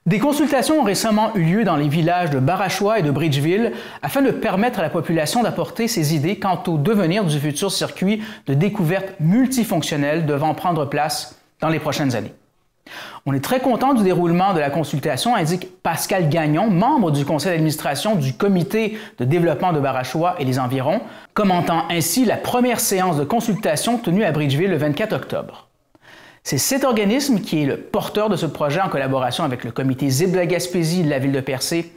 Des consultations ont récemment eu lieu dans les villages de Barachois et de Bridgeville afin de permettre à la population d'apporter ses idées quant au devenir du futur circuit de découverte multifonctionnel devant prendre place dans les prochaines années. On est très content du déroulement de la consultation, indique Pascal Gagnon, membre du conseil d'administration du comité de développement de Barachois et les environs, commentant ainsi la première séance de consultation tenue à Bridgeville le 24 octobre. C'est cet organisme qui est le porteur de ce projet en collaboration avec le comité ZIP de la Gaspésie de la ville de Percé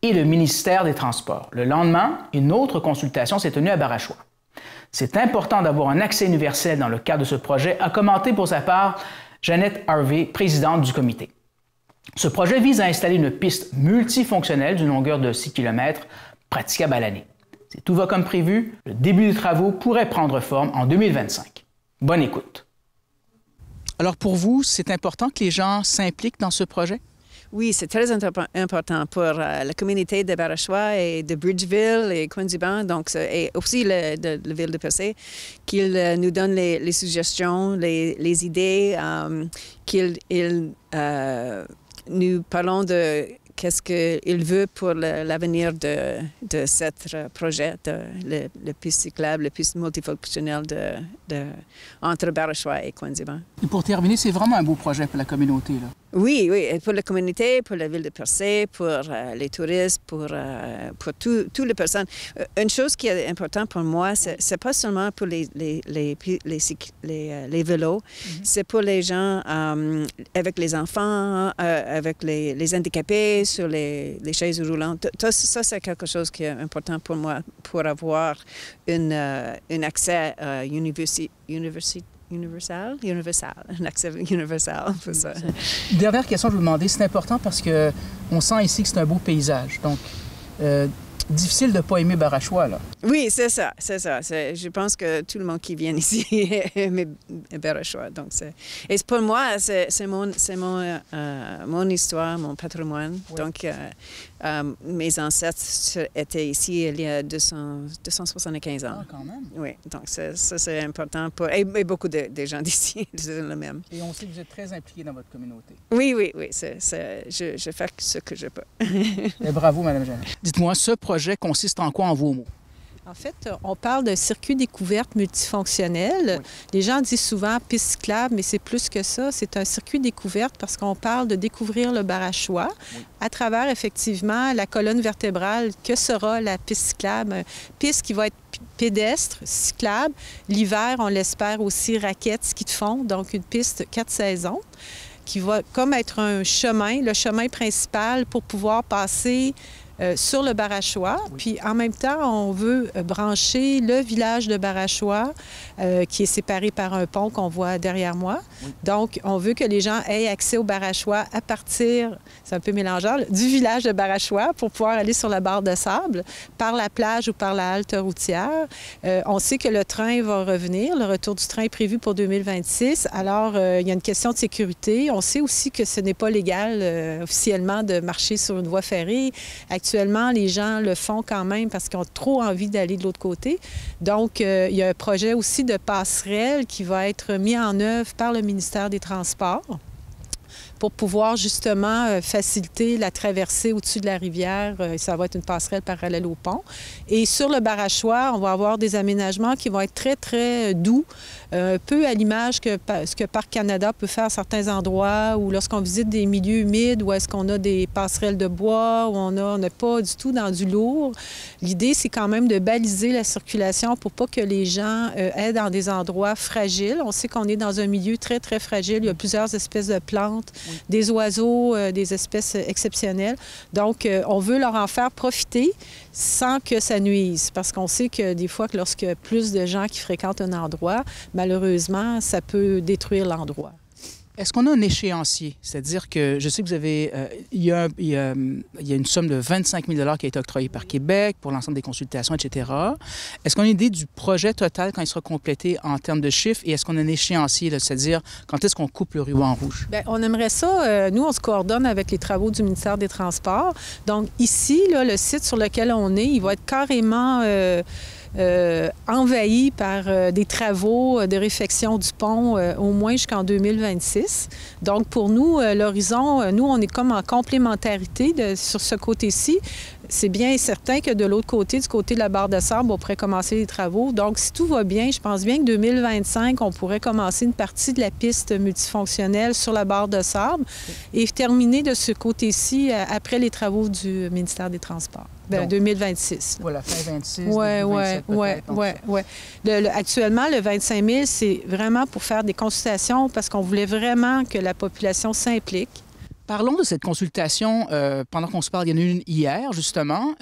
et le ministère des Transports. Le lendemain, une autre consultation s'est tenue à Barachois. C'est important d'avoir un accès universel dans le cadre de ce projet, a commenté pour sa part Jeannette Harvey, présidente du comité. Ce projet vise à installer une piste multifonctionnelle d'une longueur de 6 km, praticable à l'année. Si tout va comme prévu, le début des travaux pourrait prendre forme en 2025. Bonne écoute. Alors pour vous, c'est important que les gens s'impliquent dans ce projet? Oui, c'est très important pour la communauté de Barachois et de Bridgeville et Quinsiban, donc, et aussi la ville de Percé, qu'ils nous donnent les suggestions, les idées, qu'ils nous parlons de qu'est-ce qu'il veut pour l'avenir de ce projet, le piste cyclable, le piste multifonctionnelle entre Barachois et Quinsiban. Et pour terminer, c'est vraiment un beau projet pour la communauté, là. Oui, oui, pour la communauté, pour la ville de Percé, pour les touristes, pour toutes les personnes. Une chose qui est importante pour moi, c'est pas seulement pour les vélos, c'est pour les gens avec les enfants, avec les handicapés, sur les chaises roulantes. Ça, c'est quelque chose qui est important pour moi, pour avoir un accès universal, un accès universal pour ça. Dernière question, je vous demandais, c'est important parce qu'on sent ici que c'est un beau paysage. Donc, difficile de ne pas aimer Barachois, là. Oui, c'est ça. Je pense que tout le monde qui vient ici aime Barachois. Donc, et pour moi, c'est mon histoire, mon patrimoine. Oui. Donc, mes ancêtres étaient ici il y a 275 ans. Ah, quand même. Oui, donc ça c'est important pour... Et beaucoup de gens d'ici, c'est le même. Et on sait que vous êtes très impliqués dans votre communauté. Oui, je fais ce que je peux. Et bravo, Mme Jeannette. Dites-moi, ce projet consiste en quoi en vos mots? En fait, on parle d'un circuit découverte multifonctionnel. Oui. Les gens disent souvent piste cyclable, mais c'est plus que ça. C'est un circuit découverte parce qu'on parle de découvrir le Barachois à travers, effectivement, la colonne vertébrale que sera la piste cyclable. Une piste qui va être pédestre, cyclable. L'hiver, on l'espère aussi, raquettes, ski de fond, donc une piste 4 saisons qui va comme être un chemin, le chemin principal pour pouvoir passer sur le Barachois. Oui. Puis en même temps, on veut brancher le village de Barachois qui est séparé par un pont qu'on voit derrière moi. Oui. Donc, on veut que les gens aient accès au Barachois à partir, c'est un peu mélangeant, du village de Barachois pour pouvoir aller sur la barre de sable par la plage ou par la halte routière. On sait que le train va revenir. Le retour du train est prévu pour 2026. Alors, il y a une question de sécurité. On sait aussi que ce n'est pas légal officiellement de marcher sur une voie ferrée. Actuellement, les gens le font quand même parce qu'ils ont trop envie d'aller de l'autre côté. Donc, il y a un projet aussi de passerelle qui va être mis en œuvre par le ministère des Transports pour pouvoir justement faciliter la traversée au-dessus de la rivière. Ça va être une passerelle parallèle au pont. Et sur le Barachois, on va avoir des aménagements qui vont être très, très doux, un peu à l'image que ce que Parc Canada peut faire à certains endroits ou lorsqu'on visite des milieux humides où est-ce qu'on a des passerelles de bois, où on n'est pas du tout dans du lourd. L'idée, c'est quand même de baliser la circulation pour pas que les gens aient dans des endroits fragiles. On sait qu'on est dans un milieu très, très fragile. Il y a plusieurs espèces de plantes, des oiseaux, des espèces exceptionnelles. Donc, on veut leur en faire profiter sans que ça nuise, parce qu'on sait que des fois, que lorsqu'il y a plus de gens qui fréquentent un endroit, malheureusement, ça peut détruire l'endroit. Est-ce qu'on a un échéancier? C'est-à-dire que je sais que vous avez... il y a une somme de 25 000 $ qui a été octroyée par Québec pour l'ensemble des consultations, etc. Est-ce qu'on a une idée du projet total quand il sera complété en termes de chiffres? Et est-ce qu'on a un échéancier, c'est-à-dire quand est-ce qu'on coupe le ruban rouge? Bien, on aimerait ça. Nous, on se coordonne avec les travaux du ministère des Transports. Donc ici, là, le site sur lequel on est, il va être carrément... envahi par des travaux de réfection du pont au moins jusqu'en 2026. Donc, pour nous, l'horizon, nous, on est comme en complémentarité sur ce côté-ci. C'est bien certain que de l'autre côté, du côté de la barre de sable, on pourrait commencer les travaux. Donc, si tout va bien, je pense bien que 2025, on pourrait commencer une partie de la piste multifonctionnelle sur la barre de sable et terminer de ce côté-ci après les travaux du ministère des Transports. Ben, 2026. Voilà, fin 26, Oui. Actuellement, le 25 000, c'est vraiment pour faire des consultations parce qu'on voulait vraiment que la population s'implique. Parlons de cette consultation. Pendant qu'on se parle, il y en a une hier, justement.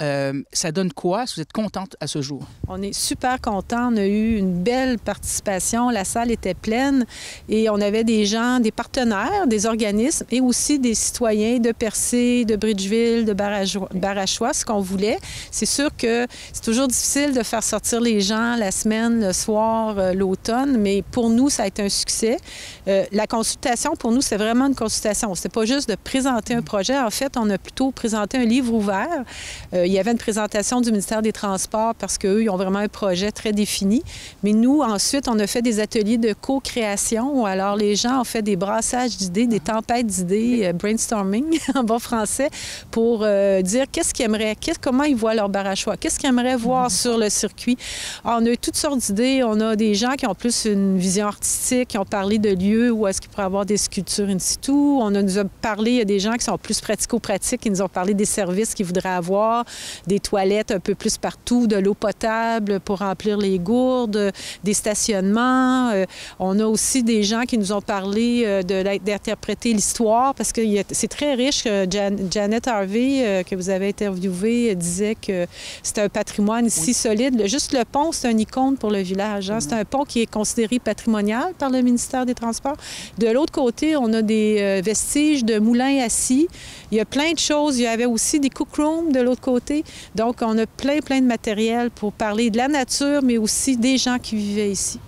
Ça donne quoi? Si vous êtes contente à ce jour? On est super contents. On a eu une belle participation. La salle était pleine et on avait des gens, des partenaires, des organismes et aussi des citoyens de Percé, de Bridgeville, de Barachois, ce qu'on voulait. C'est sûr que c'est toujours difficile de faire sortir les gens la semaine, le soir, l'automne, mais pour nous, ça a été un succès. La consultation, pour nous, c'est vraiment une consultation. C'était pas juste de présenter un projet. En fait, on a plutôt présenté un livre ouvert. Il y avait une présentation du ministère des Transports parce qu'eux, ils ont vraiment un projet très défini. Mais nous, ensuite, on a fait des ateliers de co-création. Alors, les gens ont fait des brassages d'idées, des tempêtes d'idées, brainstorming en bon français, pour dire qu'est-ce qu'ils aimeraient, comment ils voient leur Barachois, qu'est-ce qu'ils aimeraient voir sur le circuit. Alors, on a eu toutes sortes d'idées. On a des gens qui ont plus une vision artistique, qui ont parlé de lieux où est-ce qu'il pourrait y avoir des sculptures in situ. On nous a parlé, il y a des gens qui sont plus pratico-pratiques, qui nous ont parlé des services qu'ils voudraient avoir, des toilettes un peu plus partout, de l'eau potable pour remplir les gourdes, des stationnements. On a aussi des gens qui nous ont parlé d'interpréter l'histoire parce que c'est très riche. Janet Harvey, que vous avez interviewée, disait que c'est un patrimoine si solide. Juste le pont, c'est une icône pour le village. Hein? C'est un pont qui est considéré patrimonial par le ministère des Transports. De l'autre côté, on a des vestiges de moulins assis. Il y a plein de choses. Il y avait aussi des cookrooms de l'autre côté. Donc, on a plein de matériel pour parler de la nature, mais aussi des gens qui vivaient ici.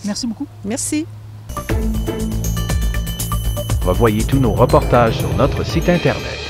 Merci beaucoup. Merci. Revoyez tous nos reportages sur notre site Internet.